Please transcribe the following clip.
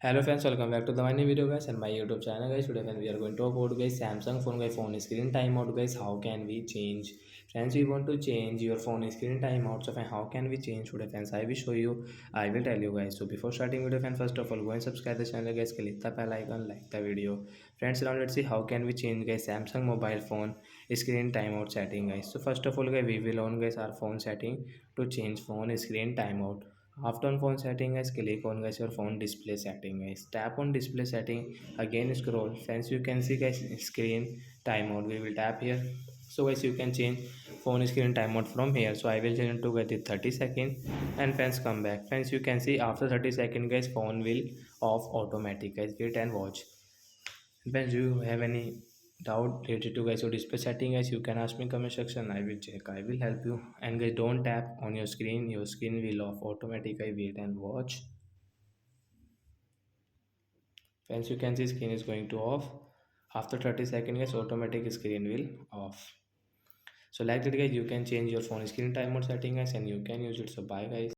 Hello friends, welcome back to the my new video guys and my YouTube channel guys. Today friends, we are going to talk about guys Samsung phone guys phone screen timeout guys. How can we change? Friends, we want to change your phone screen timeout. So friends, how can we change today friends? I will show you. I will tell you guys. So before starting video friends, first of all go and subscribe the channel guys. Click the bell icon, like the video. Friends, now let's see how can we change guys Samsung mobile phone screen timeout setting guys. So first of all guys, we will on guys our phone setting to change phone screen timeout. After on phone setting guys, click on guys your phone display setting guys. Tap on display setting, again scroll. Friends, you can see guys screen timeout. We will tap here. So guys, you can change phone screen timeout from here. So I will change to get it 30 seconds and friends come back. Friends, you can see after 30 seconds guys phone will off automatic guys. Wait and watch. Friends, do you have any doubt related to guys or display setting guys, you can ask me in comment section. I will check, I will help you. And guys, don't tap on your screen will off automatically. Wait and watch. Friends, you can see screen is going to off after 30 seconds guys, automatic screen will off. So like that guys, you can change your phone screen timer setting guys and you can use it. So bye guys.